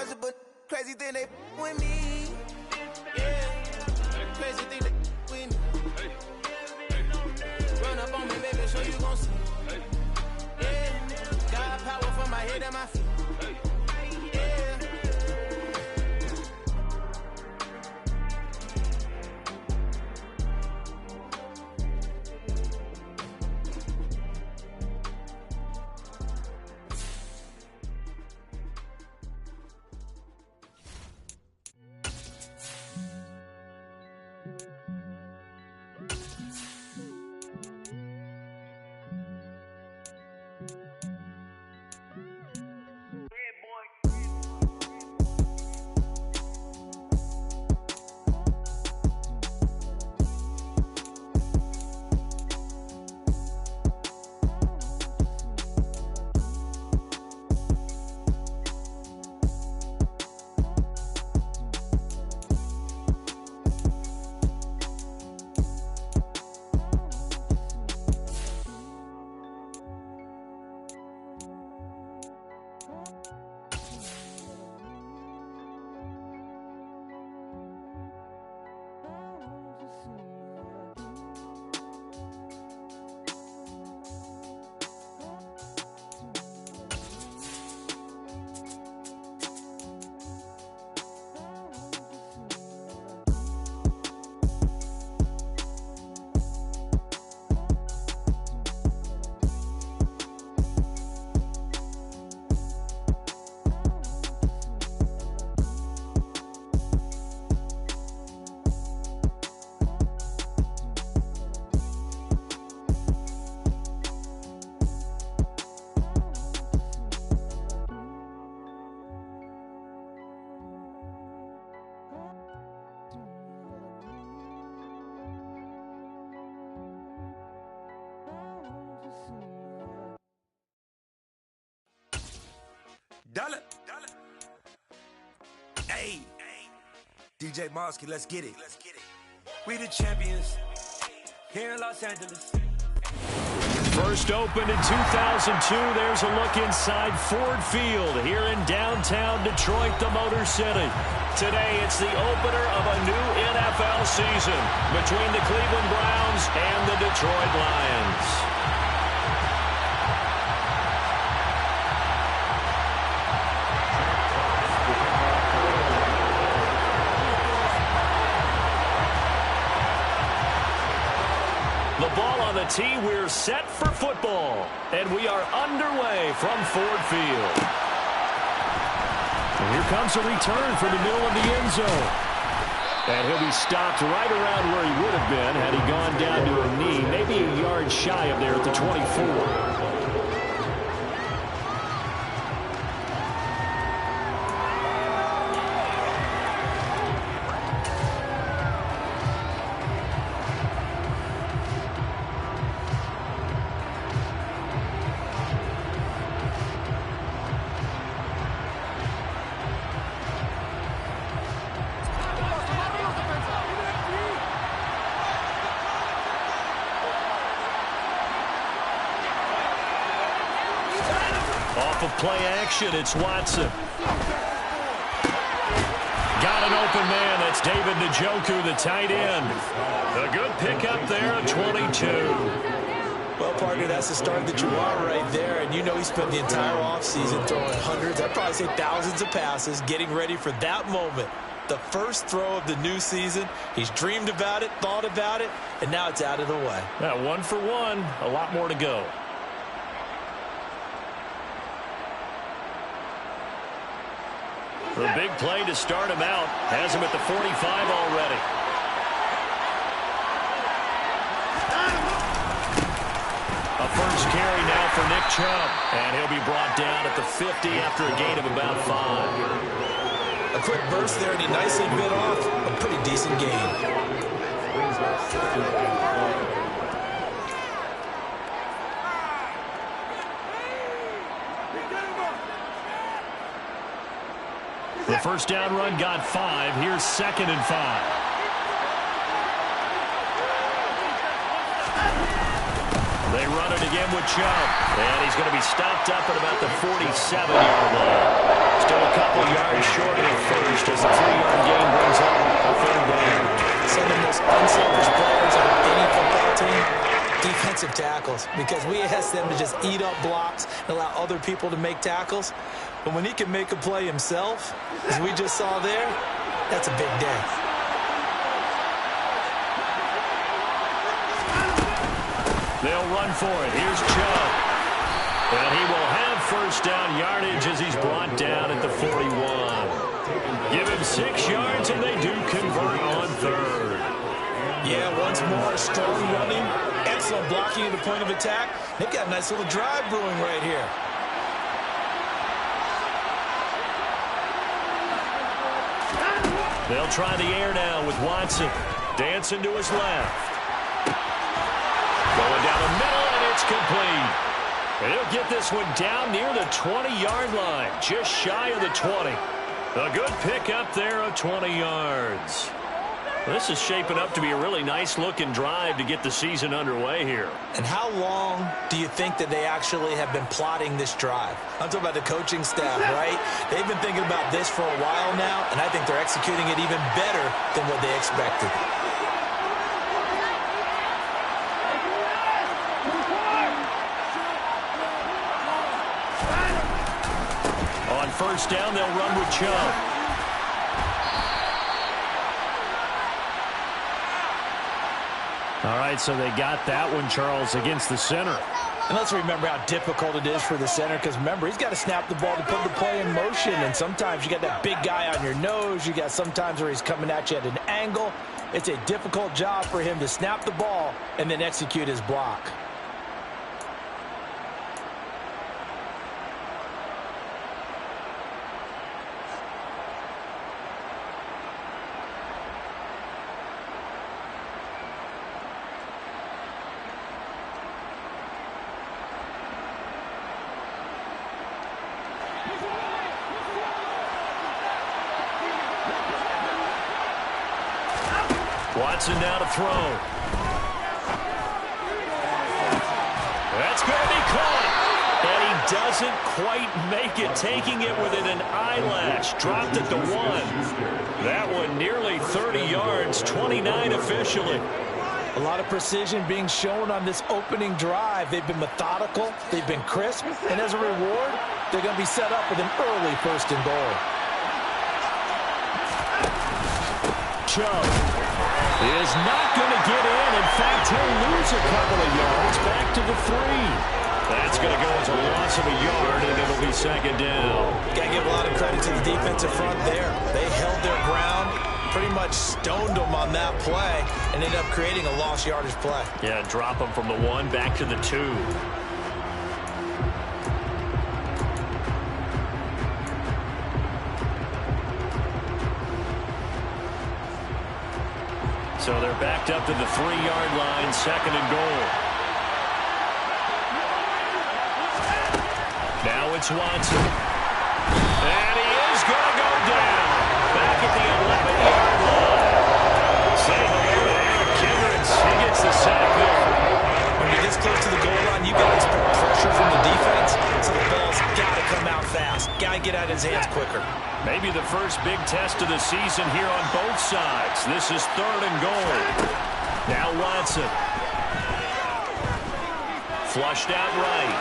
buzzing, but crazy thing they with me. Yeah, crazy thing they with me. Run up on me, baby, show you gon' see. Yeah, got power from my head and my feet. Yeah. Dollar. Hey, DJ Mosky, let's get it. We the champions here in Los Angeles. First opened in 2002. There's a look inside Ford Field here in downtown Detroit, the Motor City. Today, it's the opener of a new NFL season between the Cleveland Browns and the Detroit Lions. The ball on the tee, we're set for football. And we are underway from Ford Field. And here comes a return from the middle of the end zone. And he'll be stopped right around where he would have been had he gone down to a knee, maybe a yard shy of there at the 24. Off of play action, it's Watson. Got an open man. That's David Njoku, the tight end. A good pickup there at 22. Well, partner, that's the start that you want right there. And you know he spent the entire offseason throwing hundreds, I'd probably say thousands of passes, getting ready for that moment. The first throw of the new season. He's dreamed about it, thought about it, and now it's out of the way. Now, 1 for 1, a lot more to go. The big play to start him out has him at the 45 already. A first carry now for Nick Chubb, and he'll be brought down at the 50 after a gain of about 5. A quick burst there, and he nicely bit off a pretty decent gain. The first down run got 5. Here's 2nd and 5. They run it again with Chubb. And he's going to be stopped up at about the 47-yard line. Still a couple yards short tackles because we ask them to just eat up blocks and allow other people to make tackles. But when he can make a play himself, as we just saw there, that's a big day. They'll run for it. Here's Chubb. And he will have first down yardage as he's brought down at the 41. Give him 6 yards, and they do convert on third. Yeah, once more, strong running, excellent blocking at the point of attack. They've got a nice little drive brewing right here. They'll try the air now with Watson. Dancing to his left. Going down the middle, and it's complete. And he'll get this one down near the 20-yard line, just shy of the 20. A good pickup there of 20 yards. This is shaping up to be a really nice-looking drive to get the season underway here. And how long do you think that they actually have been plotting this drive? I'm talking about the coaching staff, right? They've been thinking about this for a while now, and I think they're executing it even better than what they expected. On first down, they'll run with Chubb. All right, so they got that one, Charles, against the center. And let's remember how difficult it is for the center, because remember, he's got to snap the ball to put the play in motion, and sometimes you got that big guy on your nose. You got sometimes where he's coming at you at an angle. It's a difficult job for him to snap the ball and then execute his block. Watson now to throw. That's going to be caught. And he doesn't quite make it, taking it within an eyelash. Dropped at the 1. That one nearly 30 yards, 29 officially. A lot of precision being shown on this opening drive. They've been methodical. They've been crisp. And as a reward, they're going to be set up with an early 1st and goal. Chubb is not going to get in. In fact, he'll lose a couple of yards back to the 3. That's going to go as a loss of a yard, and it'll be 2nd down. Got to give a lot of credit to the defensive front there. They held their ground, pretty much stoned them on that play, and ended up creating a lost yardage play. Yeah, drop them from the 1 back to the 2. So they're backed up to the 3-yard line, 2nd and goal. Now it's Watson. And he is going to go down. Back at the 11-yard line. Say hello to Aaron Kendricks. He gets the sack there. When you're this close to the goal line, you've got to expect pressure from the defense, so the ball's got to come out fast. Got to get out of his hands quicker. Maybe the first big test of the season here on both sides. This is 3rd and goal. Now Watson. Flushed out right.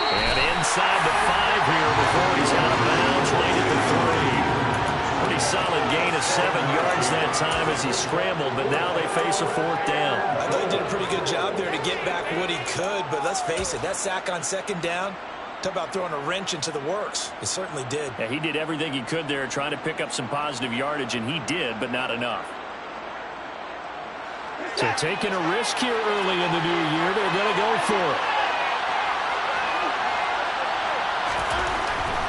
And inside the 5 here before he's out of bounds right at the 3. Pretty solid gain of 7 yards that time as he scrambled, but now they face a 4th down. I thought he did a pretty good job there to get back what he could, but let's face it, that sack on 2nd down, talk about throwing a wrench into the works. It certainly did. Yeah, he did everything he could there trying to pick up some positive yardage, and he did, but not enough. So taking a risk here early in the new year, they're going to go for it.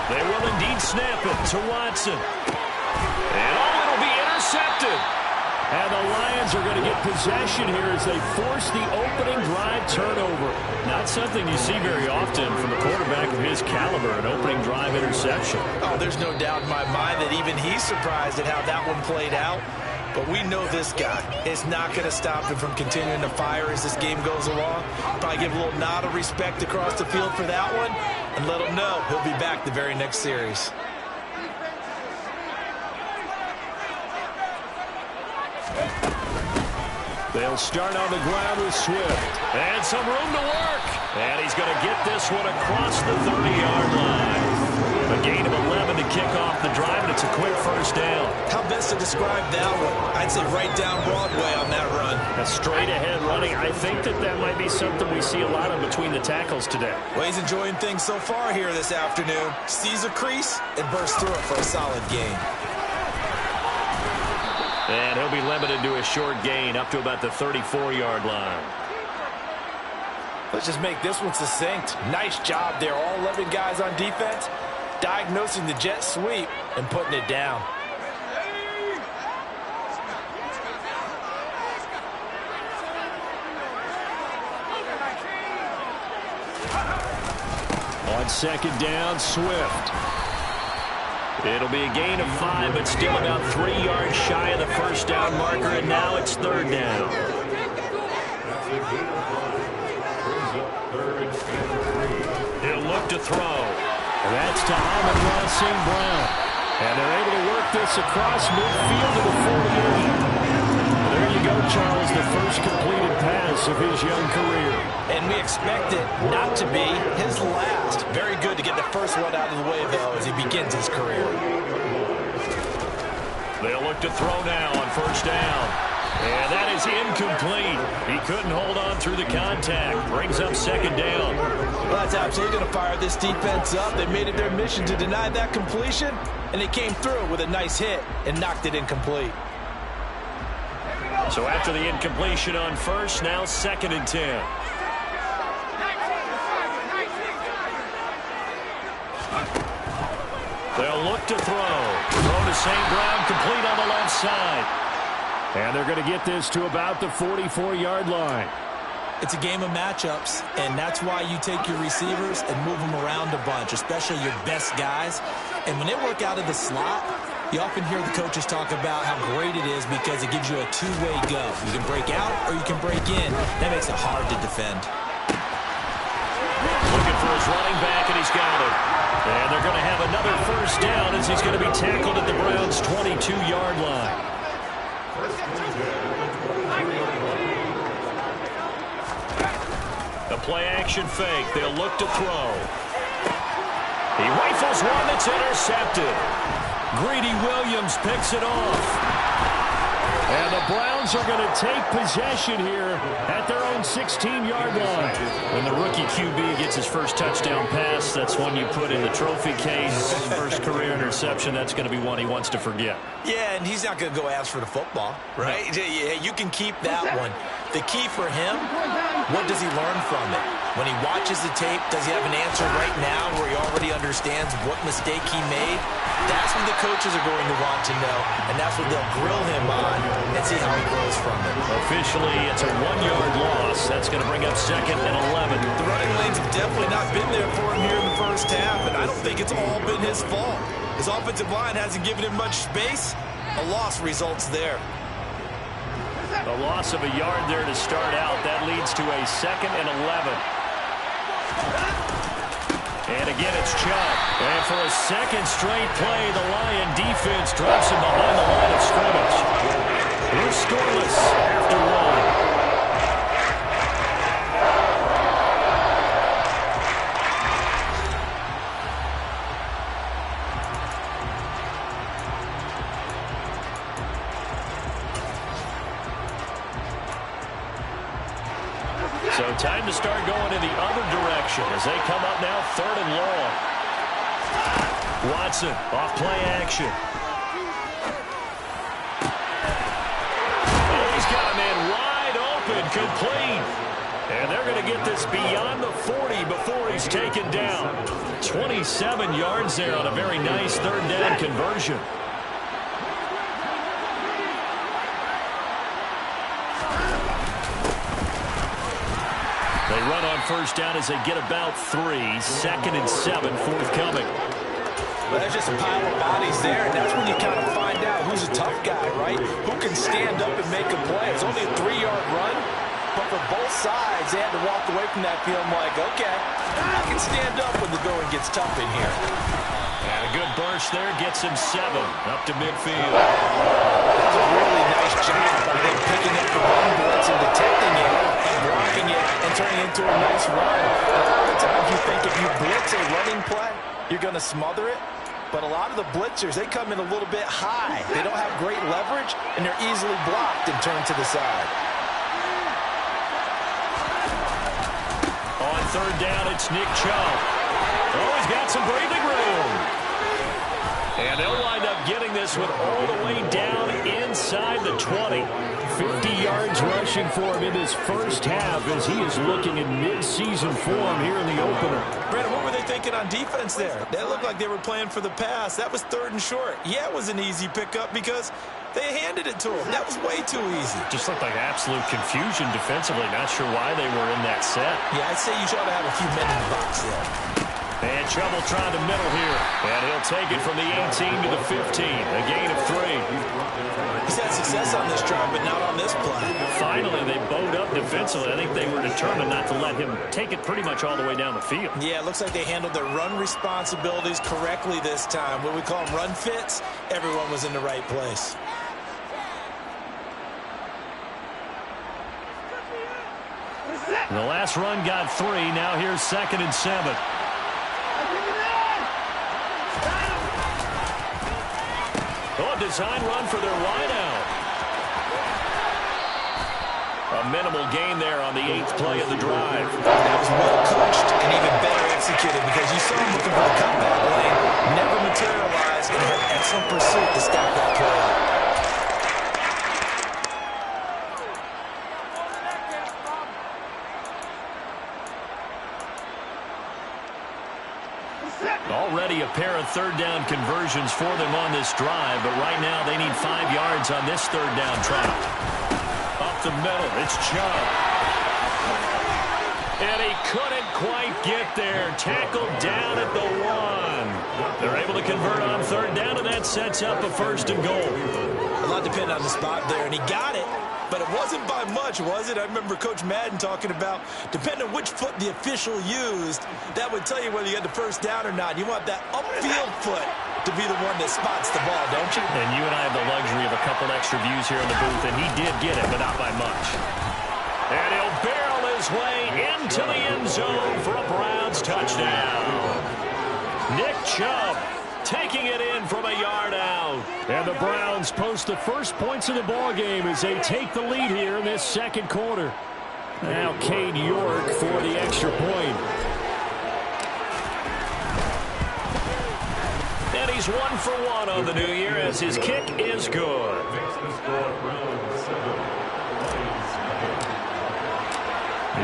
They will indeed snap it to Watson. And it'll be intercepted. And the Lions are going to get possession here as they force the opening drive turnover. Not something you see very often from a quarterback of his caliber, an opening drive interception. Oh, there's no doubt in my mind that even he's surprised at how that one played out. But we know this guy is not going to stop him from continuing to fire as this game goes along. Probably give a little nod of respect across the field for that one and let him know he'll be back the very next series. They'll start on the ground with Swift. And some room to work. And he's going to get this one across the 30-yard line. A gain of 11 to kick off the drive, and it's a quick first down. How best to describe that one? I'd say right down Broadway on that run. A straight-ahead running. I think that might be something we see a lot of between the tackles today. Well, he's enjoying things so far here this afternoon. Sees a crease and bursts through it for a solid gain. And he'll be limited to a short gain up to about the 34-yard line. Let's just make this one succinct. Nice job there. All 11 guys on defense diagnosing the jet sweep and putting it down. On second down, Swift. It'll be a gain of 5, but still about 3 yards shy of the first down marker, and now it's third down. He'll look to throw. And that's to Amon-Ra St. Brown. And they're able to work this across midfield to the 48. There you go, Charles, the first completed pass of his young career. And we expect it not to be his last. Very good to get the first one out of the way, though, as he begins his career. They'll look to throw now on first down. And that is incomplete. He couldn't hold on through the contact. Brings up second down. Well, that's absolutely going to fire this defense up. They made it their mission to deny that completion, and they came through with a nice hit and knocked it incomplete. So after the incompletion on first, now second and 10. They'll look to throw. Throw to St. Brown, complete on the left side. And they're going to get this to about the 44-yard line. It's a game of matchups, and that's why you take your receivers and move them around a bunch, especially your best guys. And when they work out of the slot, you often hear the coaches talk about how great it is because it gives you a two-way go. You can break out or you can break in. That makes it hard to defend. Looking for his running back, and he's got it. And they're going to have another first down as he's going to be tackled at the Browns' 22-yard line. The play-action fake. They'll look to throw. He rifles one that's intercepted. Greedy Williams picks it off. And the Browns are going to take possession here at their own 16-yard line. When the rookie QB gets his first touchdown pass, that's one you put in the trophy case. First career interception, that's going to be one he wants to forget. Yeah, and he's not going to go ask for the football, right? Yeah, you can keep that one. The key for him, what does he learn from it? When he watches the tape, does he have an answer right now where he already understands what mistake he made? That's what the coaches are going to want to know, and that's what they'll grill him on and see how he grows from it. Officially, it's a 1-yard loss. That's going to bring up second and 11. The running lanes have definitely not been there for him here in the first half, and I don't think it's all been his fault. His offensive line hasn't given him much space. A loss results there. A loss of a yard there to start out. That leads to a second and 11. And again, it's Chubb. And for a second straight play, the Lion defense drops him behind the line of scrimmage. We're scoreless after one. So time to start going in the other direction as they come up now third and long. Watson off play action. Oh, he's got a man wide open, complete. And they're going to get this beyond the 40 before he's taken down. 27 yards there on a very nice third down conversion. They run on first down as they get about 3. Second and 7 forthcoming. Well, there's just a pile of bodies there, and that's when you kind of find out who's a tough guy, right? Who can stand up and make a play. It's only a 3-yard run, but for both sides, they had to walk away from that feeling like, okay, I can stand up when the going gets tough in here. And a good burn first there gets him 7 up to midfield. That was a really nice job by them picking up the run blitz and detecting it and blocking it and turning it into a nice run. A lot of times you think if you blitz a running play, you're going to smother it. But a lot of the blitzers, they come in a little bit high. They don't have great leverage, and they're easily blocked and turned to the side. On third down, it's Nick Chubb. Oh, he's got some breathing room. And they'll wind up getting this one all the way down inside the 20. 50 yards rushing for him in this first half as he is looking in mid-season form here in the opener. Brandon, what were they thinking on defense there? They looked like they were playing for the pass. That was 3rd and short. Yeah, it was an easy pickup because they handed it to him. That was way too easy. Just looked like absolute confusion defensively. Not sure why they were in that set. Yeah, I'd say you ought to have a few men in the box there. And Chubb will try the middle here. And he'll take it from the 18 to the 15. A gain of 3. He's had success on this drive, but not on this play. Finally, they bowed up defensively. I think they were determined not to let him take it pretty much all the way down the field. Yeah, it looks like they handled their run responsibilities correctly this time. What we call them run fits, everyone was in the right place. The last run got 3. Now here's 2nd and 7. Oh, design run for their wideout. A minimal gain there on the 8th play of the drive. That was well coached and even better executed because you saw him looking for the comeback lane, never materialized, and had excellent pursuit to stop that play up. Already a pair of 3rd down conversions for them on this drive, but right now they need 5 yards on this 3rd down try. Up the middle, it's Chubb. And he couldn't quite get there. Tackled down at the 1. They're able to convert on 3rd down, and that sets up a 1st and goal. A lot depended on the spot there, and he got it. But it wasn't by much, was it? I remember Coach Madden talking about, depending on which foot the official used, that would tell you whether you had the 1st down or not. You want that upfield foot to be the one that spots the ball, don't you? And you and I have the luxury of a couple extra views here in the booth, and he did get it, but not by much. And he'll barrel his way into the end zone for a Browns touchdown. Nick Chubb taking it in from a yard out. And the Browns post the first points of the ball game as they take the lead here in this 2nd quarter. Now Cade York for the extra point. And he's 1 for 1 on the new year as his kick is good.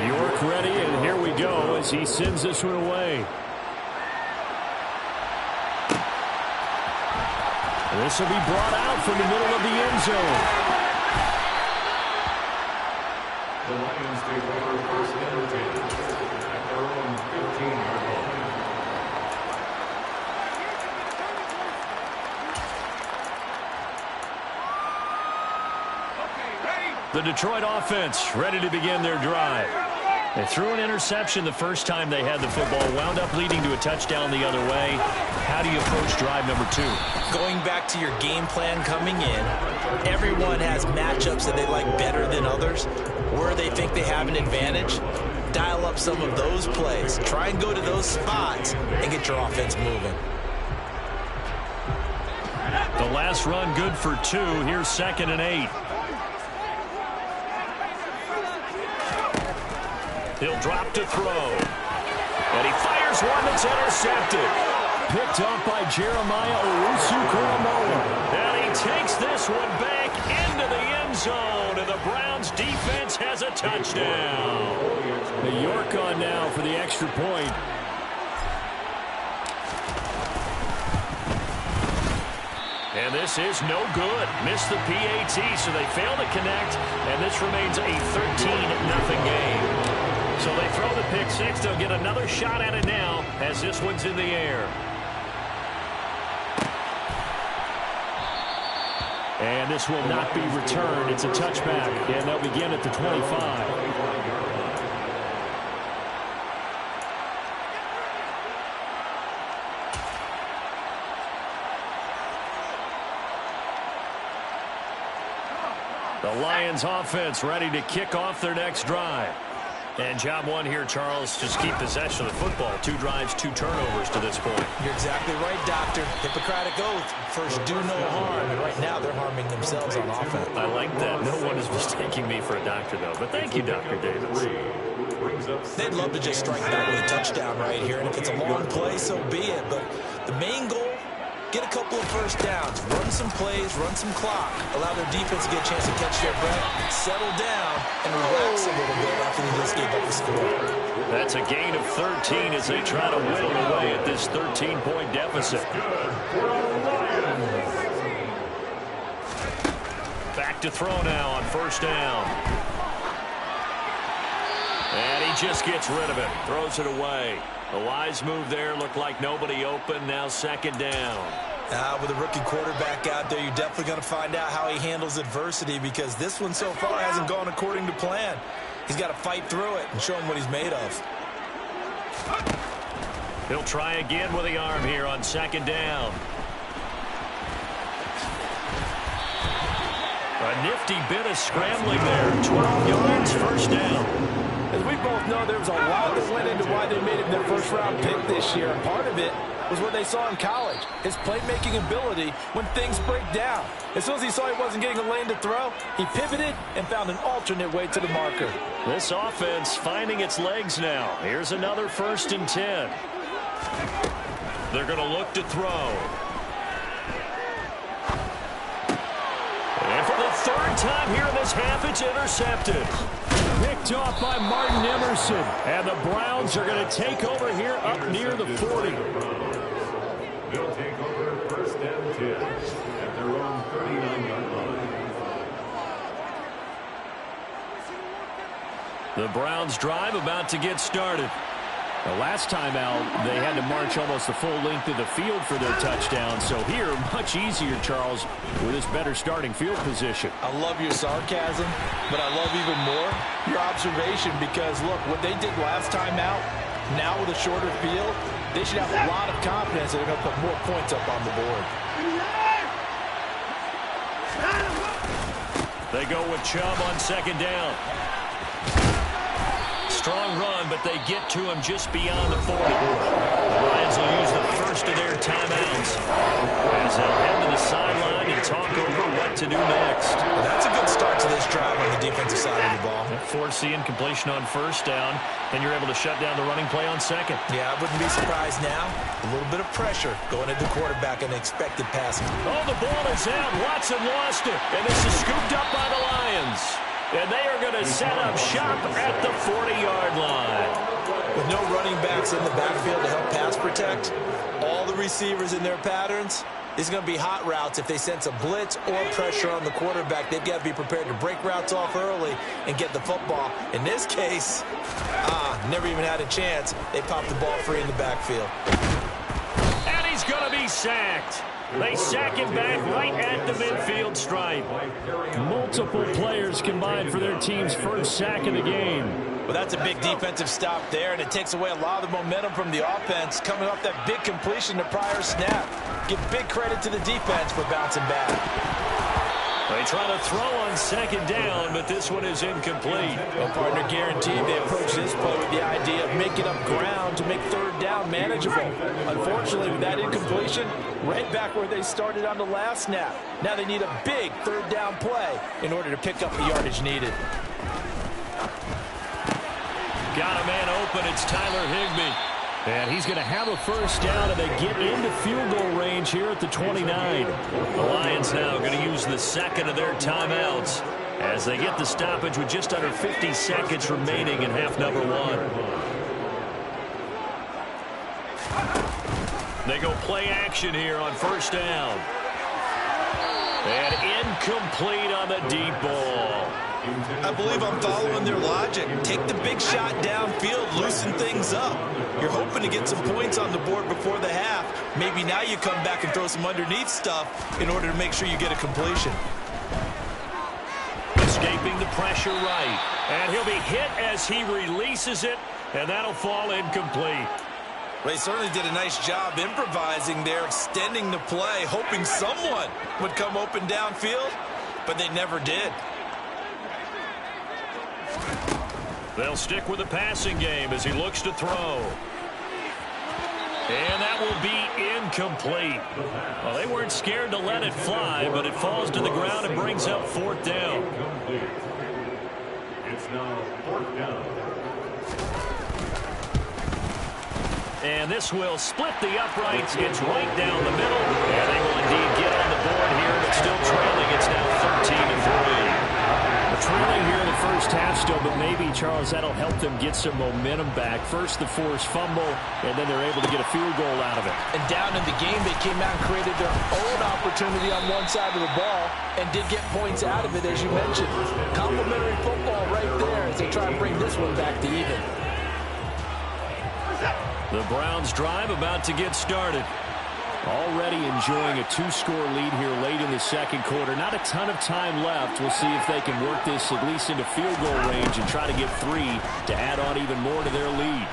York ready, and here we go as he sends this one away. This will be brought out from the middle of the end zone. The Lions take over first and 10 at their own 15-yard line. The Detroit offense ready to begin their drive. They threw an interception the first time they had the football, wound up leading to a touchdown the other way. How do you approach drive number 2? Going back to your game plan coming in, everyone has matchups that they like better than others. Where they think they have an advantage, dial up some of those plays. Try and go to those spots and get your offense moving. The last run good for 2. Here's 2nd and 8. He'll drop to throw. And he fires one that's intercepted. Picked up by Jeremiah Owusu-Koramoah. And he takes this one back into the end zone. And the Browns defense has a touchdown. The York on now for the extra point. And this is no good. Missed the PAT, so they fail to connect. And this remains a 13-0 game. So they throw the pick 6. They'll get another shot at it now as this one's in the air. And this will not be returned. It's a touchback, and they'll begin at the 25. The Lions offense ready to kick off their next drive. And job one here, Charles, just keep possession of the football. 2 drives, 2 turnovers to this point. You're exactly right, Doctor. Hippocratic oath. First, do no harm. And right now, they're harming themselves on offense. I like that. No one is mistaking me for a doctor, though. But thank you, Dr. Davis. They'd love to just strike back with a touchdown right here. And if it's a long play, so be it. But the main goal, get a couple of first downs, run some plays, run some clock, allow their defense to get a chance to catch their breath, settle down, and relax a little bit after they just gave up the score. That's a gain of 13 as they try to whittle away at this 13-point deficit. Back to throw now on first down. And he just gets rid of it, throws it away. A wise move there, looked like nobody open, now second down. With a rookie quarterback out there, you're definitely going to find out how he handles adversity because this one so far hasn't gone according to plan. He's got to fight through it and show him what he's made of. He'll try again with the arm here on second down. A nifty bit of scrambling there. 12 yards, first down. As we both know, there was a lot that went into why they made him their first-round pick this year. And part of it was what they saw in college, his playmaking ability when things break down. As soon as he saw he wasn't getting a lane to throw, he pivoted and found an alternate way to the marker. This offense finding its legs now. Here's another 1st and 10. They're going to look to throw. And for the 3rd time here in this half, it's intercepted. Picked off by Martin Emerson. And the Browns are going to take over here up near the 40. They'll take over 1st and 10 at their own 39-yard line. The Browns drive about to get started. The last time out, they had to march almost the full length of the field for their touchdown. So here, much easier, Charles, with this better starting field position. I love your sarcasm, but I love even more your observation because, look, what they did last time out, now with a shorter field, they should have a lot of confidence that they're going to put more points up on the board. They go with Chubb on second down. Strong run, but they get to him just beyond the 40. The Lions will use the first of their timeouts as they'll head to the sideline and talk over what to do next. Well, that's a good start to this drive on the defensive side of the ball. Force the incompletion on first down, and you're able to shut down the running play on second. Yeah, I wouldn't be surprised now. A little bit of pressure going into the quarterback and expected passing. Oh, the ball is out. Watson lost it, and this is scooped up by the Lions. And they are going to set up shop at the 40-yard line. With no running backs in the backfield to help pass protect, all the receivers in their patterns, it's going to be hot routes. If they sense a blitz or pressure on the quarterback, they've got to be prepared to break routes off early and get the football. In this case, never even had a chance. They popped the ball free in the backfield. And he's going to be sacked. They sack him back right at the midfield stripe. Multiple players combined for their team's first sack of the game. Well, that's a big defensive stop there, and it takes away a lot of the momentum from the offense coming off that big completion the prior snap. Give big credit to the defense for bouncing back. They try to throw on second down, but this one is incomplete. Well, partner, guaranteed they approach this play with the idea of making up ground to make third down manageable. Unfortunately, with that incompletion, right back where they started on the last snap. Now they need a big third down play in order to pick up the yardage needed. Got a man open. It's Tyler Higbee. And he's going to have a first down, and they get into field goal range here at the 29. The Lions now going to use the second of their timeouts as they get the stoppage with just under 50 seconds remaining in half number 1. They go play action here on first down. And incomplete on the deep ball. I believe I'm following their logic. Take the big shot downfield, loosen things up. You're hoping to get some points on the board before the half. Maybe now you come back and throw some underneath stuff in order to make sure you get a completion. Escaping the pressure right. And he'll be hit as he releases it, and that'll fall incomplete. They certainly did a nice job improvising there, extending the play, hoping someone would come open downfield, but they never did. They'll stick with the passing game as he looks to throw. And that will be incomplete. Well, they weren't scared to let it fly, but it falls to the ground and brings up 4th down. It's now 4th down. And this will split the uprights. It's right down the middle. And they will indeed get on the board here, but still trailing. It's now 13-3. Trailing here in the first half still, but maybe, Charles, that'll help them get some momentum back. First, the forced fumble, and then they're able to get a field goal out of it. And down in the game, they came out and created their own opportunity on one side of the ball and did get points out of it, as you mentioned. Complimentary football right there as they try and bring this one back to even. The Browns drive about to get started. Already enjoying a 2-score lead here late in the second quarter. Not a ton of time left. We'll see if they can work this at least into field goal range and try to get 3 to add on even more to their lead.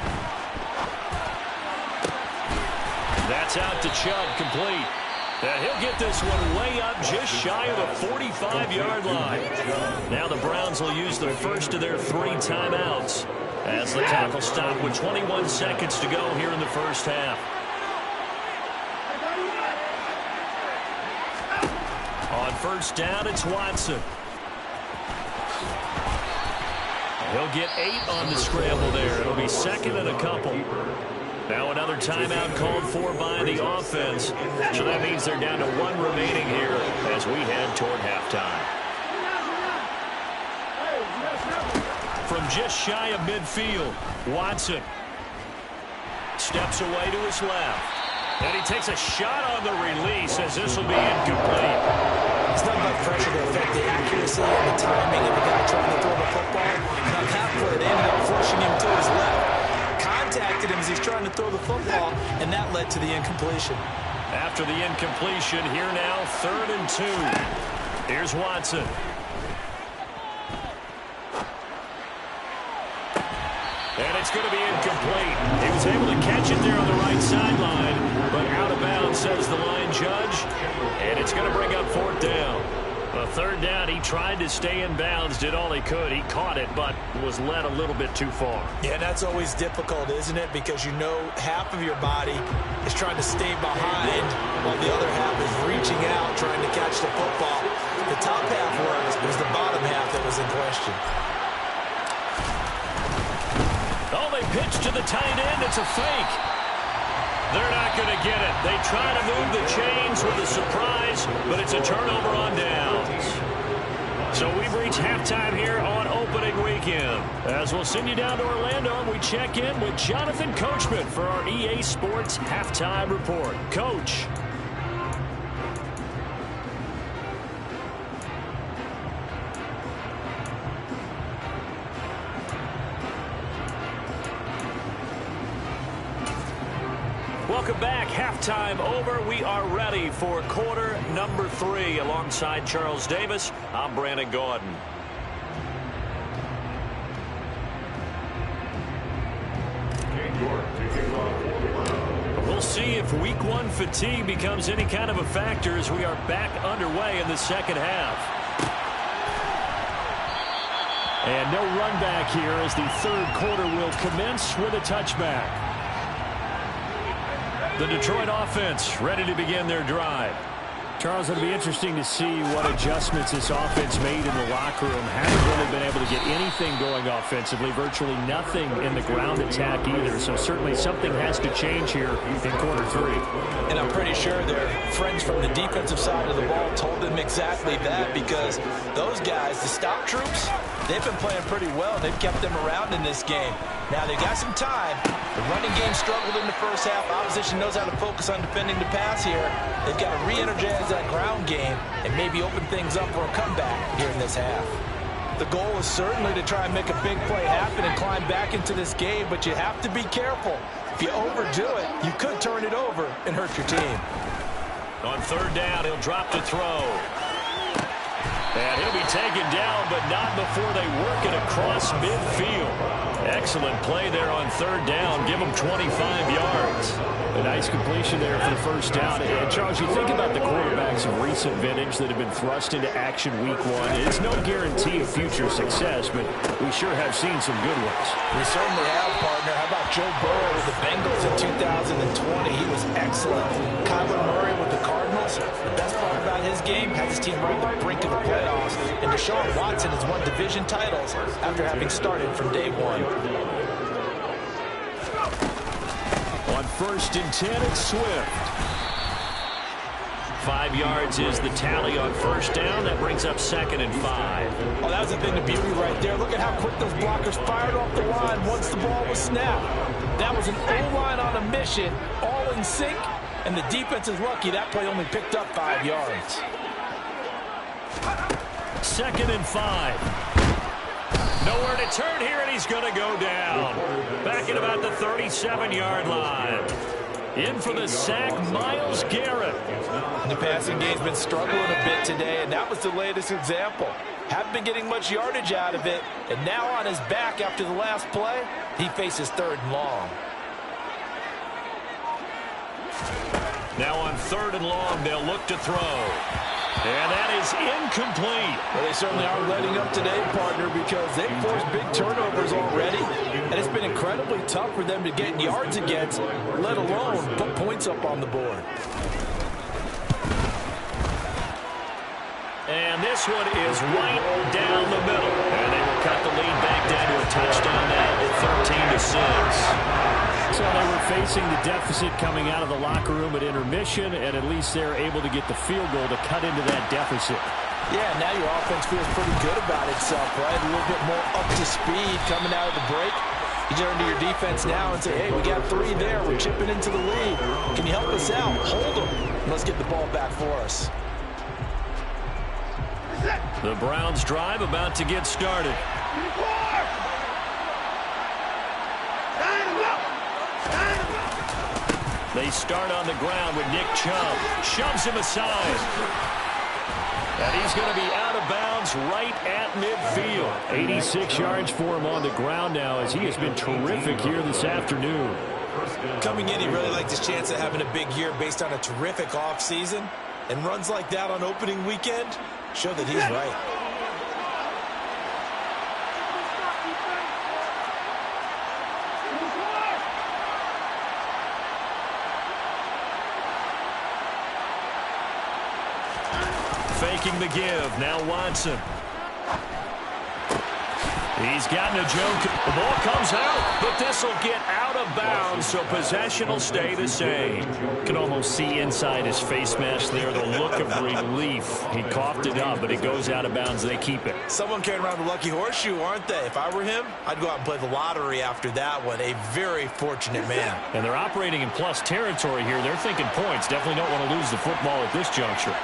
That's out to Chubb, complete. And he'll get this one way up just shy of the 45-yard line. Now the Browns will use the first of their 3 timeouts as the clock will stop with 21 seconds to go here in the first half. On first down, it's Watson. He'll get 8 on the scramble there. It'll be second and a couple. Now another timeout called for by the offense. So that means they're down to 1 remaining here as we head toward halftime. From just shy of midfield, Watson steps away to his left. And he takes a shot on the release as this will be incomplete. It's not about pressure to affect the accuracy and the timing of the guy trying to throw the football. Now that play, they ended up flushing him to his left. Contacted him as he's trying to throw the football, and that led to the incompletion. After the incompletion, here now, 3rd and 2. Here's Watson. And it's going to be incomplete. He was able to catch it there on the right sideline, but out of bounds, says the line judge. And it's going to bring up 4th down. A 3rd down, he tried to stay in bounds, did all he could. He caught it, but was led a little bit too far. Yeah, that's always difficult, isn't it? Because you know half of your body is trying to stay behind while the other half is reaching out, trying to catch the football. The top half works. It was the bottom half that was in question. Oh, they pitch to the tight end. It's a fake. They're not going to get it. They try to move the chains with a surprise, but it's a turnover on downs. So we've reached halftime here on opening weekend. As we'll send you down to Orlando, and we check in with Jonathan Coachman for our EA Sports Halftime Report. Coach. Welcome back. Halftime over. We are ready for quarter number 3. Alongside Charles Davis, I'm Brandon Gaudin. We'll see if week 1 fatigue becomes any kind of a factor as we are back underway in the second half. And no run back here as the 3rd quarter will commence with a touchback. The Detroit offense ready to begin their drive. Charles, it'll be interesting to see what adjustments this offense made in the locker room. Haven't really been able to get anything going offensively, virtually nothing in the ground attack either. So certainly something has to change here in quarter 3. And I'm pretty sure their friends from the defensive side of the ball told them exactly that, because those guys, the stop troops, they've been playing pretty well. They've kept them around in this game. Now, they've got some time. The running game struggled in the first half. Opposition knows how to focus on defending the pass here. They've got to re-energize that ground game and maybe open things up for a comeback here in this half. The goal is certainly to try and make a big play happen and climb back into this game, but you have to be careful. If you overdo it, you could turn it over and hurt your team. On 3rd down, he'll drop to throw. And he'll be taken down, but not before they work it across midfield. Excellent play there on third down. Give them 25 yards. A nice completion there for the first down. And Charles, you think about the quarterbacks of recent vintage that have been thrust into action week one. It's no guarantee of future success, but we sure have seen some good ones. We certainly have, partner. How about Joe Burrow with the Bengals in 2020? He was excellent. Kyler Murray with the Cardinals. The best part about his game has his team right on the brink of the playoffs. And Deshaun Watson has won division titles after having started from day one. On 1st and 10, it's Swift. 5 yards is the tally on first down. That brings up 2nd and 5. Oh, that was a thing of beauty right there. Look at how quick those blockers fired off the line once the ball was snapped. That was an O-line on a mission, all in sync, and the defense is lucky that play only picked up 5 yards. 2nd and 5. Nowhere to turn here, and he's going to go down. Back at about the 37-yard line. In for the sack, Myles Garrett. The passing game's been struggling a bit today, and that was the latest example. Haven't been getting much yardage out of it, and now on his back after the last play, he faces 3rd and long. Now on 3rd and long, they'll look to throw. And that is incomplete. Well, they certainly aren't letting up today, partner, because they've forced big turnovers already, and it's been incredibly tough for them to get yards against, let alone put points up on the board. And this one is right down the middle. And they will cut the lead back down to a touchdown now at 13-6. So they were facing the deficit coming out of the locker room at intermission, and at least they're able to get the field goal to cut into that deficit. Yeah, now your offense feels pretty good about itself, right? A little bit more up to speed coming out of the break. You turn to your defense now and say, hey, we got 3 there. We're chipping into the lead. Can you help us out? Hold them. Let's get the ball back for us. The Browns drive about to get started. They start on the ground with Nick Chubb. Shoves him aside. And he's going to be out of bounds right at midfield. 86 yards for him on the ground now as he has been terrific here this afternoon. Coming in, he really liked his chance of having a big year based on a terrific offseason. And runs like that on opening weekend show that he's right. Faking the give. Now Watson. He's gotten a joke. The ball comes out, but this will get out of bounds, so possession will stay the same. You can almost see inside his face mask there the look of relief. He coughed it up, but it goes out of bounds. They keep it. Someone carrying around the lucky horseshoe, aren't they? If I were him, I'd go out and play the lottery after that one. A very fortunate man. And they're operating in plus territory here. They're thinking points. Definitely don't want to lose the football at this juncture.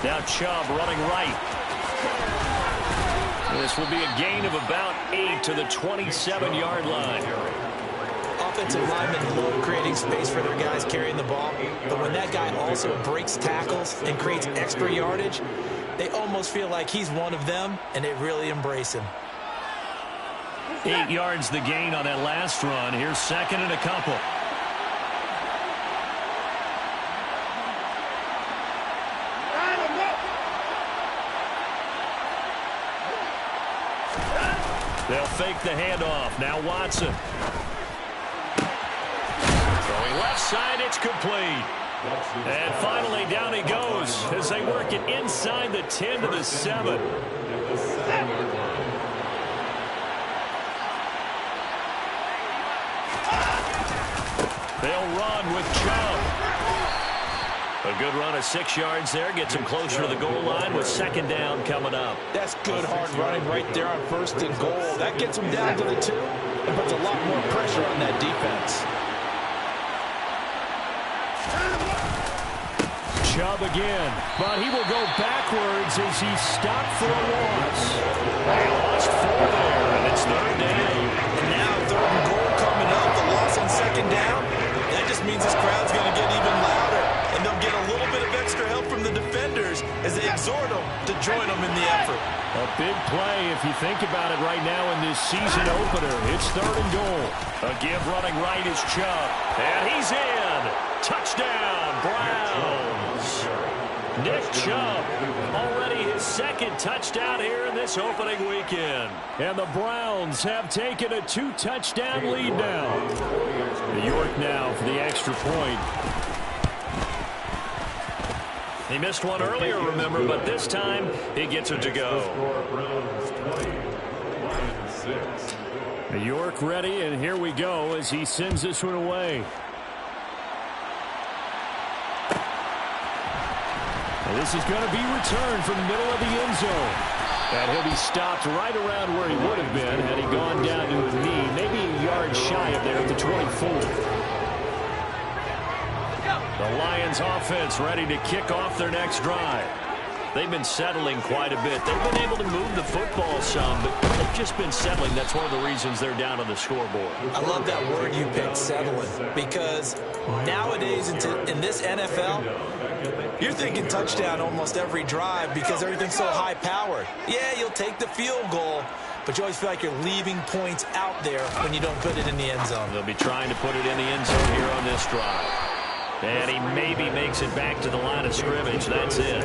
Now Chubb running right. This will be a gain of about 8 to the 27-yard line. Offensive linemen love creating space for their guys carrying the ball, but when that guy also breaks tackles and creates extra yardage, they almost feel like he's one of them, and they really embrace him. 8 yards the gain on that last run. Here's 2nd and a couple. They'll fake the handoff. Now Watson. Throwing left side, it's complete. And finally down he goes as they work it inside the 10 to the 7. They'll run with Chubb. A good run of 6 yards there. Gets him closer to the goal line with 2nd down coming up. That's good hard running right there on 1st and goal. That gets him down to the 2 and puts a lot more pressure on that defense. Chubb again, but he will go backwards as he stopped for a loss. They lost 4 there, and it's 3rd down. And now 3rd and goal coming up. The loss on 2nd down. just means this crowd's going to get even louder, and they'll get a little bit of extra help from the defenders as they exhort them to join them in the effort. A big play if you think about it right now in this season opener. It's 3rd and goal. A give running right is Chubb. And he's in. Touchdown, Browns. Nick Chubb, already his 2nd touchdown here in this opening weekend. And the Browns have taken a 2-touchdown lead now. New York now for the extra point. He missed one earlier, remember, but this time he gets it to go. New York ready, and here we go as he sends this one away. And this is going to be returned from the middle of the end zone. And he'll be stopped right around where he would have been had he gone down to his knee, maybe a yard shy of there at the 24. The Lions offense ready to kick off their next drive. They've been settling quite a bit. They've been able to move the football some, but they've just been settling. That's one of the reasons they're down on the scoreboard. I love that word you picked, settling, because nowadays in this NFL, you're thinking touchdown almost every drive because everything's so high-powered. Yeah, you'll take the field goal, but you always feel like you're leaving points out there when you don't put it in the end zone. They'll be trying to put it in the end zone here on this drive. And he maybe makes it back to the line of scrimmage. That's it.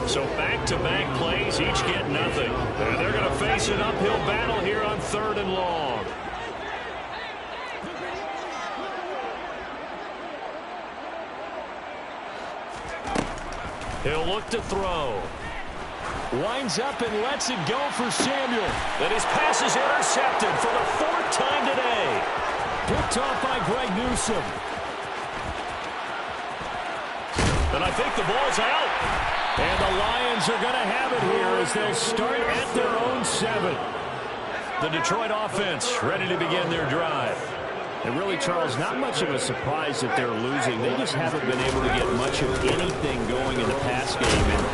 So back-to-back plays, each get nothing. And they're going to face an uphill battle here on 3rd and long. He'll look to throw. Winds up and lets it go for Samuel. And his pass is intercepted for the 4th time today. Picked off by Greg Newsome. And I think the ball's out. And the Lions are going to have it here as they start at their own 7. The Detroit offense ready to begin their drive. And really, Charles, not much of a surprise that they're losing. They just haven't been able to get much of anything going in the pass game. And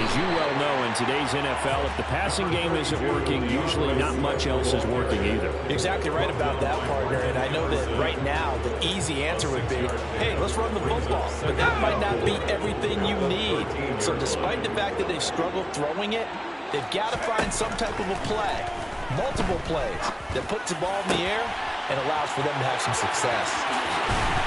as you well know, in today's NFL, if the passing game isn't working, usually not much else is working either. Exactly right about that, partner. And I know that right now the easy answer would be, hey, let's run the football. But that might not be everything you need. So despite the fact that they've struggled throwing it, they've got to find some type of a play, multiple plays, that puts the ball in the air and allows for them to have some success.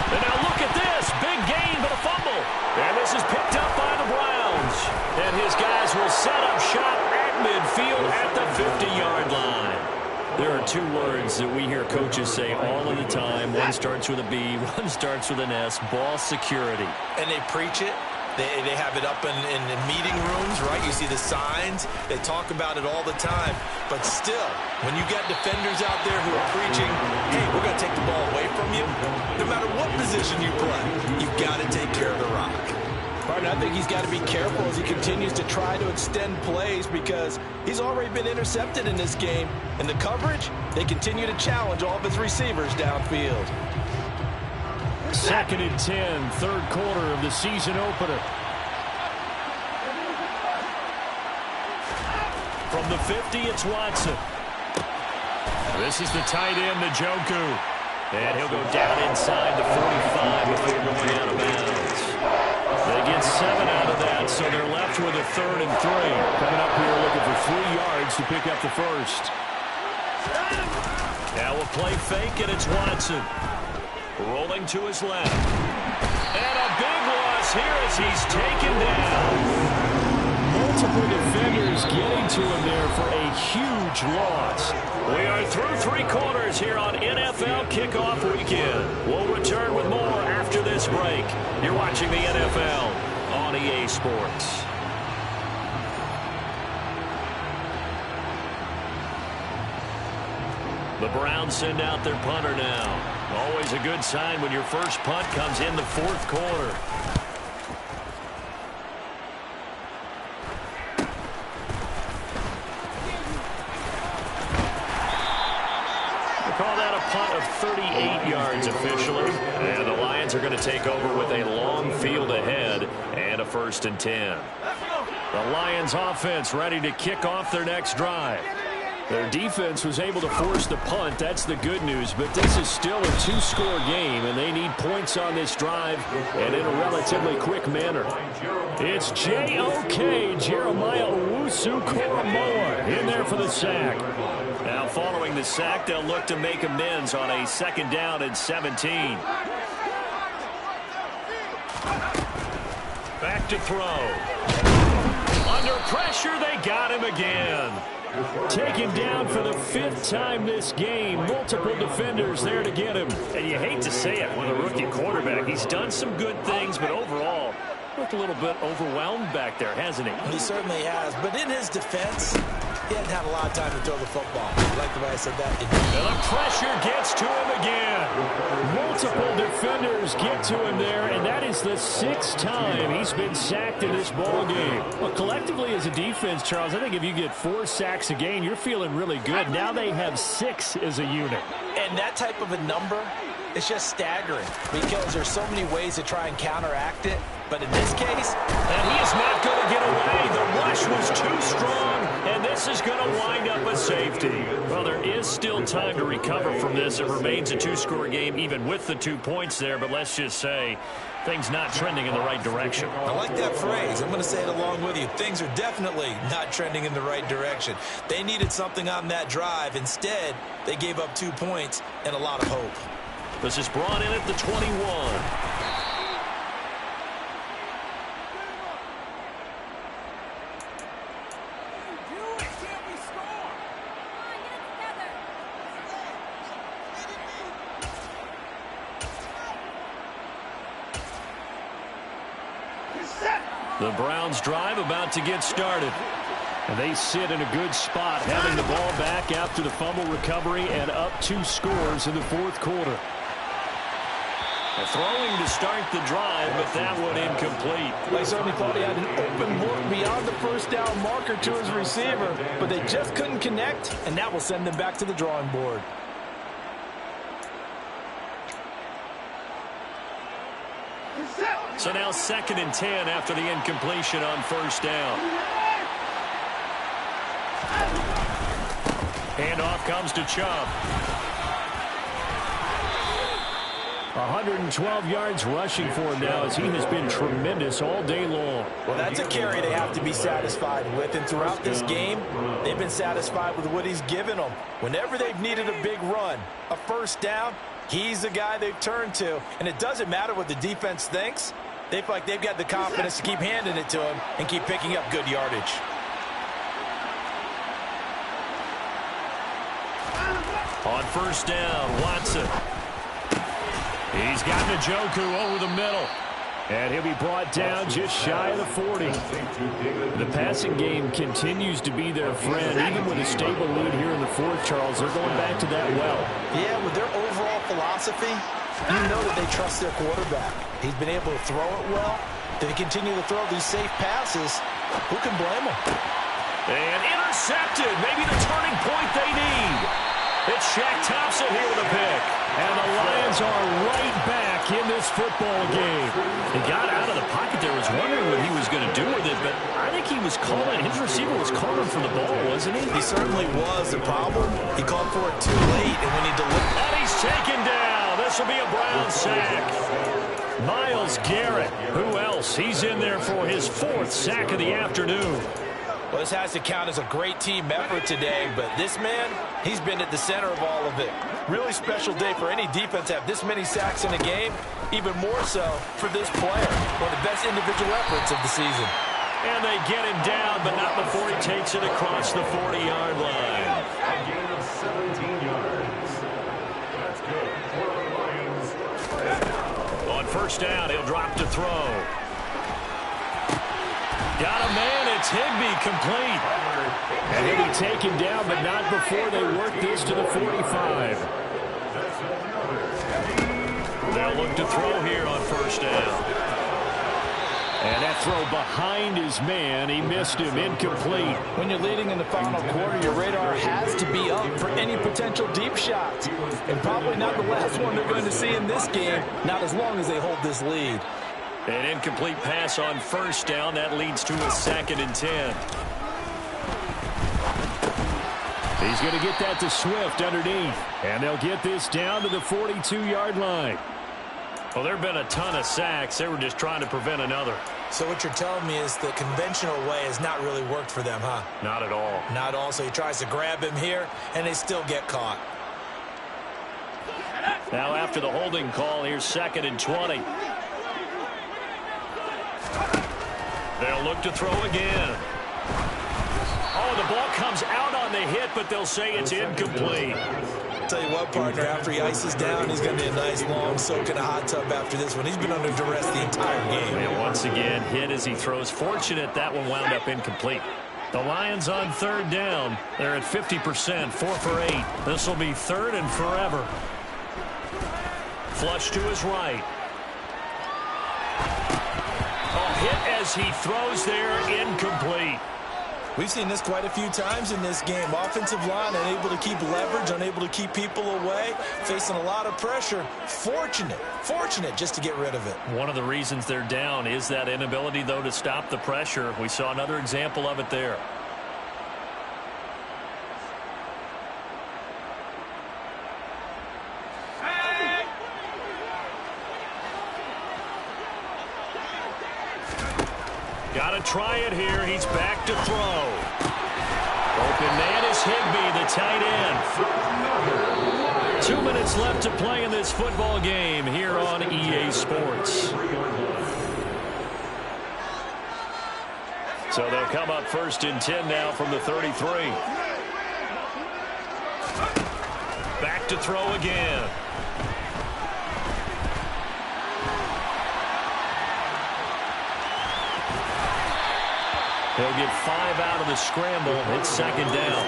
And now look at this. Big gain, but a fumble. And this is picked up by the Browns. And his guys will set up shop at midfield at the 50-yard line. There are 2 words that we hear coaches say all of the time. One starts with a B, one starts with an S, ball security. And they preach it. They have it up in meeting rooms, right? You see the signs. They talk about it all the time. But still, when you got defenders out there who are preaching, hey, we're going to take the ball away from you, no matter what position you play, you've got to take care of the rock. Partner, I think he's got to be careful as he continues to try to extend plays because he's already been intercepted in this game. And the coverage, they continue to challenge all of his receivers downfield. 2nd and 10, 3rd quarter of the season opener. From the 50, it's Watson. This is the tight end, Njoku. And he'll go down inside the 45 before going out of bounds. They get 7 out of that, so they're left with a 3rd and 3. Coming up here looking for 3 yards to pick up the first. Now we'll play fake, and it's Watson. Rolling to his left. And a big loss here as he's taken down. Multiple defenders getting to him there for a huge loss. We are through 3 quarters here on NFL Kickoff Weekend. We'll return with more after this break. You're watching the NFL on EA Sports. The Browns send out their punter now. Always a good sign when your first punt comes in the 4th quarter. They call that a punt of 38 yards officially. And the Lions are going to take over with a long field ahead and a 1st and 10. The Lions offense ready to kick off their next drive. Their defense was able to force the punt. That's the good news. But this is still a two-score game, and they need points on this drive and in a relatively quick manner. It's J.O.K. Jeremiah Owusu-Koramoah in there for the sack. Now following the sack, they'll look to make amends on a 2nd down and 17. Back to throw. Under pressure, they got him again. Taken down for the 5th time this game. Multiple defenders there to get him. And you hate to say it with a rookie quarterback. He's done some good things, but overall, looked a little bit overwhelmed back there, hasn't he? He certainly has. But in his defense, he hadn't had a lot of time to throw the football. I like the way I said that. And the pressure gets to him again. Multiple defenders get to him there, and that is the 6th time he's been sacked in this ball game. Well, collectively as a defense, Charles, I think if you get 4 sacks a game, you're feeling really good. Now they have 6 as a unit. And that type of a number is just staggering because there's so many ways to try and counteract it. But in this case, and he is not going to get away. The rush was too strong, and this is going to wind up a safety. Well, there is still time to recover from this. It remains a 2-score game, even with the 2 points there. But let's just say things not trending in the right direction. I like that phrase. I'm going to say it along with you. Things are definitely not trending in the right direction. They needed something on that drive. Instead, they gave up 2 points and a lot of hope. This is brought in at the 21. The Browns drive about to get started. And they sit in a good spot, having the ball back after the fumble recovery and up 2 scores in the 4th quarter. Throwing to start the drive, but that one incomplete. They certainly thought he had an open look beyond the 1st down marker to his receiver, but they just couldn't connect, and that will send them back to the drawing board. So now 2nd and 10 after the incompletion on 1st down. Handoff comes to Chubb. 112 yards rushing for him now as he has been tremendous all day long. Well, that's a carry they have to be satisfied with. And throughout this game, they've been satisfied with what he's given them. Whenever they've needed a big run, a 1st down, he's the guy they've turned to. And it doesn't matter what the defense thinks. They feel like they've got the confidence to keep handing it to him and keep picking up good yardage. On 1st down, Watson. He's got Njoku over the middle. And he'll be brought down just shy of the 40. The passing game continues to be their friend. Even with a stable lead here in the 4th, Charles, they're going back to that well. Yeah, with their overall philosophy, you know that they trust their quarterback. He's been able to throw it well. They continue to throw these safe passes. Who can blame them? And intercepted. Maybe the turning point they need. It's Shaq Thompson here with a pick. And the Lions are right back in this football game. He got out of the pocket there. Was wondering what he was going to do with it, but I think he was calling. His receiver was calling for the ball, wasn't he? He certainly was. The problem, he called for it too late, and when he delivered... And he's taken down. This will be a Brown sack. Myles Garrett. Who else? He's in there for his 4th sack of the afternoon. Well, this has to count as a great team effort today, but this man, he's been at the center of all of it. Really special day for any defense to have this many sacks in a game, even more so for this player. One of the best individual efforts of the season. And they get him down, but not before he takes it across the 40-yard line. A gain of 17 yards. That's good for the Lions. On 1st down, he'll drop to throw. Got a man, it's Higbee, complete. And he'll be taken down, but not before they work this to the 45. They'll look to throw here on 1st down. And that throw behind his man, he missed him, incomplete. When you're leading in the final quarter, your radar has to be up for any potential deep shots. And probably not the last one they're going to see in this game, not as long as they hold this lead. An incomplete pass on 1st down. That leads to a 2nd and 10. He's going to get that to Swift underneath. And they'll get this down to the 42-yard line. Well, there have been a ton of sacks. They were just trying to prevent another. So what you're telling me is the conventional way has not really worked for them, huh? Not at all. Not at all. So he tries to grab him here, and they still get caught. Now after the holding call, here's 2nd and 20. They'll look to throw again. Oh, the ball comes out on the hit, but they'll say it's incomplete. Tell you what, partner, after he ices down, he's going to be a nice long soak in a hot tub after this one. He's been under duress the entire game. And once again, hit as he throws. Fortunate that one wound up incomplete. The Lions on 3rd down. They're at 50%, 4 for 8. This will be 3rd and forever. Flush to his right. A hit as he throws there, incomplete. We've seen this quite a few times in this game. Offensive line unable to keep leverage, unable to keep people away, facing a lot of pressure. Fortunate just to get rid of it. One of the reasons they're down is that inability, though, to stop the pressure. We saw another example of it there. Got to try it here. He's back to throw. Open man is Higbee, the tight end. 2 minutes left to play in this football game here on EA Sports. So they'll come up 1st and 10 now from the 33. Back to throw again. He'll get 5 out of the scramble. It's 2nd down.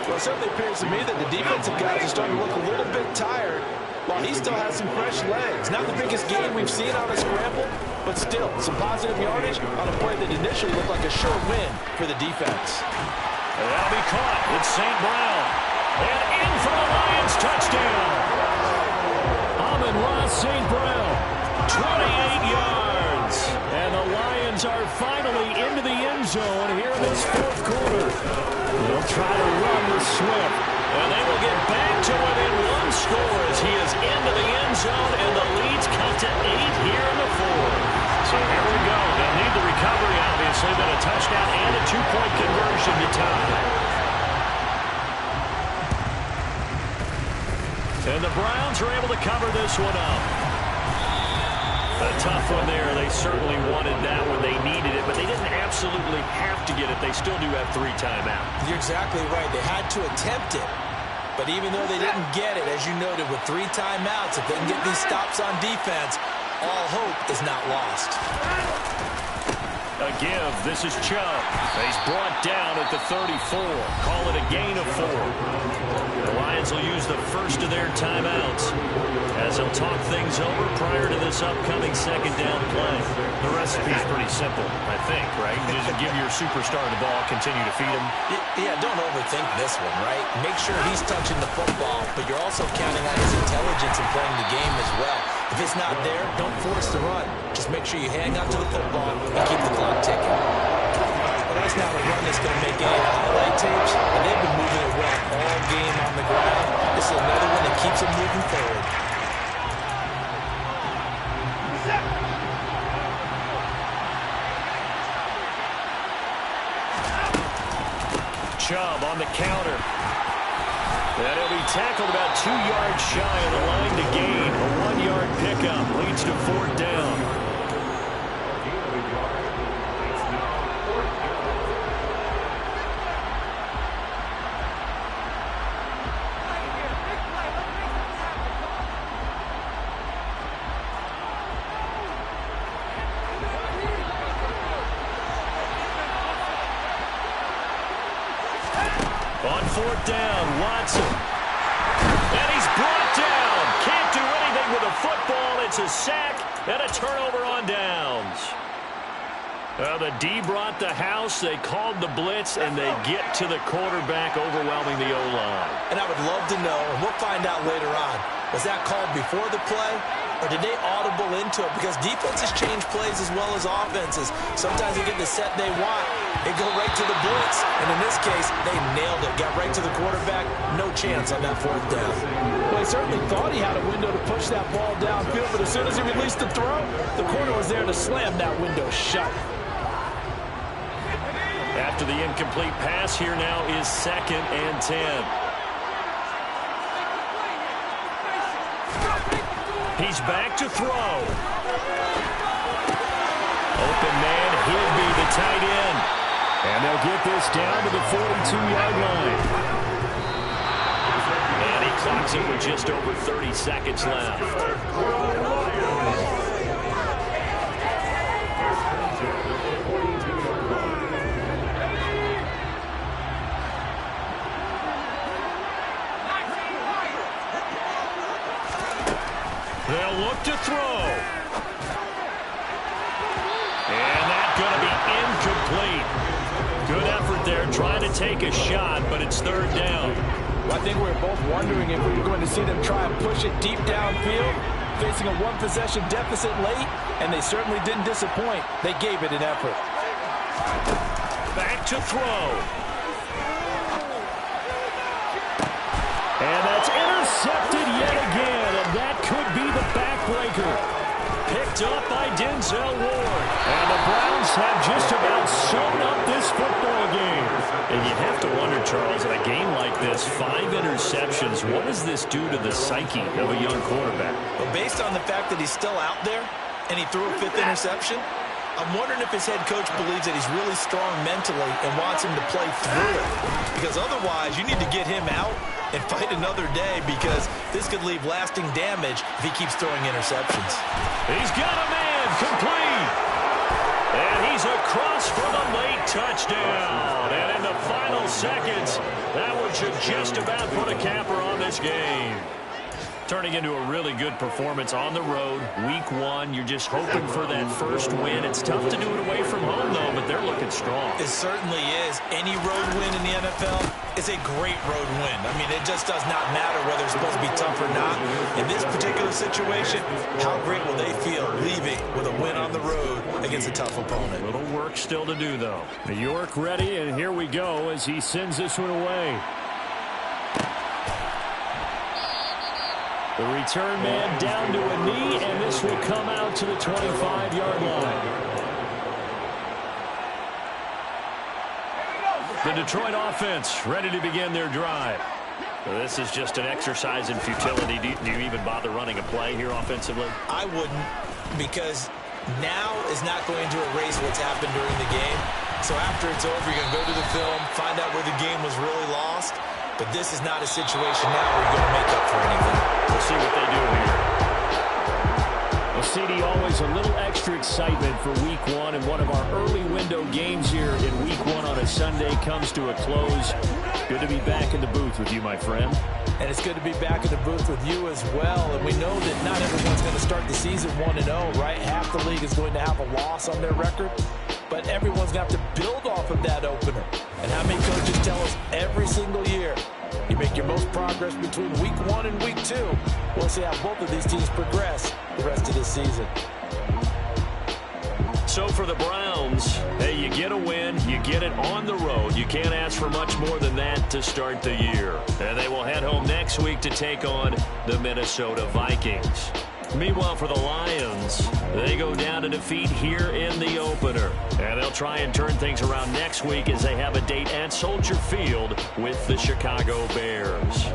Well, it certainly appears to me that the defensive guys are starting to look a little bit tired while he still has some fresh legs. Not the biggest game we've seen on a scramble, but still some positive yardage on a play that initially looked like a sure win for the defense. And that'll be caught. It's St. Brown. And in for the Lions touchdown. Amon-Ra St. Brown, 28 yards. And the Lions are finally into the end zone here in this 4th quarter. They'll try to run with Swift. And they will get back to within 1 score as he is into the end zone, and the lead's cut to 8 here in the 4th. So here we go. They'll need the recovery, obviously, but a touchdown and a 2-point conversion to tie. And the Browns are able to cover this one up. A tough one there. They certainly wanted that when they needed it, but they didn't absolutely have to get it. They still do have 3 timeouts. You're exactly right. They had to attempt it. But even though they didn't get it, as you noted, with 3 timeouts, if they can get these stops on defense, all hope is not lost. A give. This is Chubb. He's brought down at the 34. Call it a gain of 4. The Lions will use the first of their timeouts as they'll talk things over prior to this upcoming 2nd down play. The recipe's pretty simple, I think, right? Just give your superstar the ball, continue to feed him. Yeah, don't overthink this one, right? Make sure he's touching the football, but you're also counting on his intelligence in playing the game as well. If it's not there, don't force the run. Just make sure you hang on to the football and keep the clock ticking. Well, that's not a run that's going to make any highlight tapes, and they've been moving it well all game on the ground. This is another one that keeps them moving forward. Chubb on the counter. And he'll be tackled about 2 yards shy of the line to gain. A 1-yard pickup leads to 4th down. On 4th down, Watson. And he's brought down. Can't do anything with the football. It's a sack and a turnover on downs. The D brought the house. They called the blitz, and they get to the quarterback, overwhelming the O-line. And I would love to know, and we'll find out later on, was that called before the play, or did they audible into it? Because defenses change plays as well as offenses. Sometimes they get the set they want. They go right to the blitz. And in this case, they nailed it. Got right to the quarterback. No chance on that 4th down. Well, he certainly thought he had a window to push that ball downfield, but as soon as he released the throw, the corner was there to slam that window shut. After the incomplete pass, here now is 2nd and 10. He's back to throw. Open man, Higbee, the tight end. And they'll get this down to the 42-yard line. And he clocks it with just over 30 seconds left. They'll look to throw. And that's going to be incomplete. Good effort there trying to take a shot, but it's 3rd down. Well, I think we were both wondering if we were going to see them try and push it deep downfield, facing a 1-possession deficit late, and they certainly didn't disappoint. They gave it an effort. Back to throw. And that's intercepted yet again, and that could be the backbreaker. Picked up by Denzel Ward. And the Browns have just about sewn up this football game. And you have to wonder, Charles, in a game like this, 5 interceptions, what does this do to the psyche of a young quarterback? But based on the fact that he's still out there and he threw a 5th interception, I'm wondering if his head coach believes that he's really strong mentally and wants him to play through it. Because otherwise, you need to get him out and fight another day, because this could leave lasting damage if he keeps throwing interceptions. He's got a man complete. And he's across for the late touchdown. And in the final seconds, that one should just about put a capper on this game. Turning into a really good performance on the road. Week 1, you're just hoping for that first win. It's tough to do it away from home, though, but they're looking strong. It certainly is. Any road win in the NFL is a great road win. I mean, it just does not matter whether it's supposed to be tough or not. In this particular situation, how great will they feel leaving with a win on the road against a tough opponent? Little work still to do, though. New York ready, and here we go as he sends this one away. The return man down to a knee, and this will come out to the 25-yard line. The Detroit offense ready to begin their drive. Well, this is just an exercise in futility. Do you even bother running a play here offensively? I wouldn't, because now is not going to erase what's happened during the game. So after it's over, you're going to go to the film, find out where the game was really lost. But this is not a situation now where you're going to make up for anything. We'll see what they do here. Well, CD, always a little extra excitement for Week 1, and one of our early window games here in Week 1 on a Sunday comes to a close. Good to be back in the booth with you, my friend. And it's good to be back in the booth with you as well. And we know that not everyone's going to start the season 1-0, right? Half the league is going to have a loss on their record. But everyone's going to have to build off of that opener. And how many coaches tell us every single year, you make your most progress between Week 1 and Week 2. We'll see how both of these teams progress the rest of this season. So for the Browns, hey, you get a win, you get it on the road. You can't ask for much more than that to start the year. And they will head home next week to take on the Minnesota Vikings. Meanwhile, for the Lions, they go down to defeat here in the opener. And they'll try and turn things around next week as they have a date at Soldier Field with the Chicago Bears.